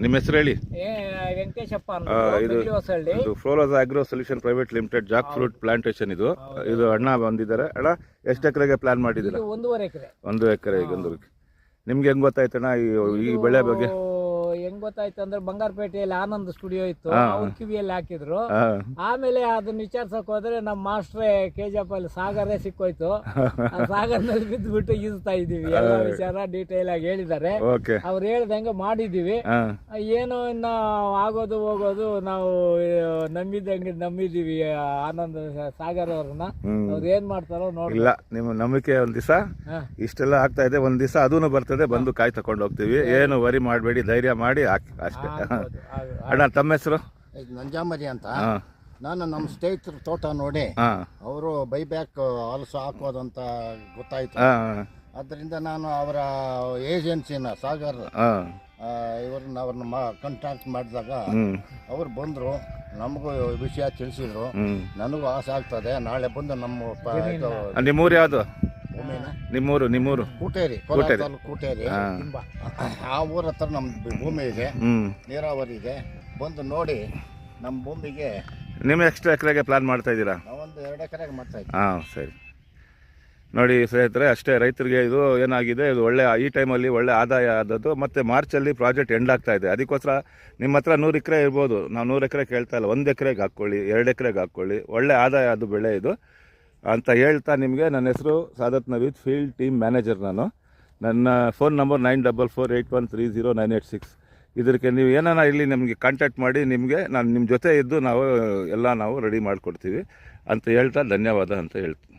ನಿಮ್ಮ ಹೆಸರು ಹೇಳಿ. ವೆಂಕಟೇಶಪ್ಪ ಇದು Floros Agro Solution Private Limited jackfruit plantation. ಇದು ಅಣ್ಣ ಬಂದಿದ್ದಾರೆ. ಅಣ್ಣ ಎಷ್ಟು ಎಕರೆಗೆ ಪ್ಲಾನ್ ಮಾಡಿದ್ದೀರಾ? 1.5 ಎಕರೆ. 1 ಎಕರೆ. ಈಗ ನಿಮ್ಗೆ ಹೆಂಗ್ ಗೊತ್ತಾಯ್ತಣ್ಣ ಈ ಬೆಳೆ ಬಗ್ಗೆ? ಹೆಂಗ್ ಗೊತ್ತಾಯ್ತು ಅಂದ್ರೆ ಬಂಗಾರಪೇಟೆಯಲ್ಲಿ ಆನಂದ್ ಸ್ಟುಡಿಯೋ ಇತ್ತು, ಅವ್ರ ಕಿವಿಯಲ್ಲಿ ಹಾಕಿದ್ರು. ಆಮೇಲೆ ಅದನ್ನ ವಿಚಾರಿಸಕ್ ಹೋದ್ರೆ ನಮ್ಮ ಮಾಸ್ಟ್ರೇ ಕೆಜಿಎಫ್ ಅಲ್ಲಿ ಸಾಗರೇ ಸಿಕ್ಕೋಯ್ತು. ಸಾಗರ್ನಲ್ಲಿ ಬಿದ್ದುಬಿಟ್ಟು ಈಜ್ತಾ ಇದೀವಿ. ಎಲ್ಲ ವಿಚಾರ ಡೀಟೇಲ್ ಆಗಿ ಹೇಳಿದ್ದಾರೆ. ಅವ್ರು ಹೇಳ್ದಂಗೆ ಮಾಡಿದೀವಿ. ಏನೋ ಇನ್ನ ಆಗೋದು ಹೋಗೋದು ನಾವು ನಂಬಿದೀವಿ ಆನಂದ್ ಸಾಗರ್ ಅವ್ರನ್ನ. ಅವ್ರು ಏನ್ ಮಾಡ್ತಾರೋ ನೋಡಿ. ಇಲ್ಲ, ನಿಮ್ಮ ನಂಬಿಕೆ ಒಂದ್ ದಿವಸ ಇಷ್ಟೆಲ್ಲ ಆಗ್ತಾ ಇದೆ, ಒಂದ್ ದಿವಸ ಅದೂ ಬರ್ತದೆ, ಬಂದು ಕಾಯಿ ತಗೊಂಡು ಹೋಗ್ತೀವಿ. ಏನು ವರಿ ಮಾಡಬೇಡಿ, ಧೈರ್ಯ ಮಾಡಿ ಹಾಕಿ ಅಷ್ಟೇ. ಅಣ್ಣ ತಮ್ಮ ಹೆಸರು? ನಂಜಾಮರಿ ಅಂತ. ನಾನು ನಮ್ಮ ಸ್ನೇಹಿತರ ತೋಟ ನೋಡಿ ಅವರು ಬೈಬ್ಯಾಕ್ ಆಲ್ಸೋ ಹಾಕೋದಂತ ಗೊತ್ತಾಯ್ತು. ಅದರಿಂದ ನಾನು ಅವರ ಏಜೆನ್ಸಿನ ಸಾಗರ್ ಅವ್ರನ್ನ ಕಾಂಟ್ಯಾಕ್ಟ್ ಮಾಡಿದಾಗ ಅವ್ರು ಬಂದರು, ನಮಗೂ ವಿಷಯ ತಿಳಿಸಿದ್ರು. ನನಗೂ ಆಸೆ ಆಗ್ತದೆ, ನಾಳೆ ಬಂದು ನಮ್ಮ ನಿಮ್ಮೂರು ಯಾವುದು? ನಿಮ್ಮೂರು ಕೂಟೇರಿ, ಕೂಟೇರಿ. ಆ ಊರ ಹತ್ರ ನಮ್ಮ ಭೂಮಿ ಇದೆ, ನೀರಾವರಿ ಇದೆ. ಬಂದು ನೋಡಿ ನಮ್ಮ ಭೂಮಿಗೆ. ನಿಮ್ಮ ಎಷ್ಟು ಎಕರೆಗೆ ಪ್ಲಾನ್ ಮಾಡ್ತಾ ಇದ್ದೀರಾ? ನಾವೊಂದು 2 ಎಕರೆಗೆ ಮಾಡ್ತಾ ಇದ್ದೀವಿ. ಸರಿ. ನೋಡಿ ಸ್ನೇಹಿತರೆ, ಅಷ್ಟೇ ರೈತರಿಗೆ ಇದು ಏನಾಗಿದೆ, ಇದು ಒಳ್ಳೆ ಈ ಟೈಮಲ್ಲಿ ಒಳ್ಳೆ ಆದಾಯ ಆದದ್ದು. ಮತ್ತು ಮಾರ್ಚಲ್ಲಿ ಪ್ರಾಜೆಕ್ಟ್ ಎಂಡ್ ಆಗ್ತಾ ಇದೆ. ಅದಕ್ಕೋಸ್ಕರ ನಿಮ್ಮ ಹತ್ರ 100 ಎಕರೆ ಇರ್ಬೋದು. ನಾವು 100 ಎಕರೆ ಕೇಳ್ತಾ ಇಲ್ಲ, 1 ಎಕರೆಗೆ ಹಾಕ್ಕೊಳ್ಳಿ, 2 ಎಕರೆಗೆ ಹಾಕ್ಕೊಳ್ಳಿ. ಒಳ್ಳೆ ಆದಾಯ ಅದು ಬೆಳೆ ಇದು ಅಂತ ಹೇಳ್ತಾ ನಿಮಗೆ ನನ್ನ ಹೆಸರು Sadat Naveed, field team manager ನಾನು. ನನ್ನ ಫೋನ್ ನಂಬರ್ 9448130986. ಇದಕ್ಕೆ ನೀವು ಏನಾನ ಇಲ್ಲಿ ನಮಗೆ ಕಾಂಟ್ಯಾಕ್ಟ್ ಮಾಡಿ, ನಾನು ನಿಮ್ಮ ಜೊತೆ ಇದ್ದು ನಾವು ರೆಡಿ ಮಾಡಿಕೊಡ್ತೀವಿ ಅಂತ ಹೇಳ್ತಾ ಧನ್ಯವಾದ ಅಂತ ಹೇಳ್ತೀನಿ.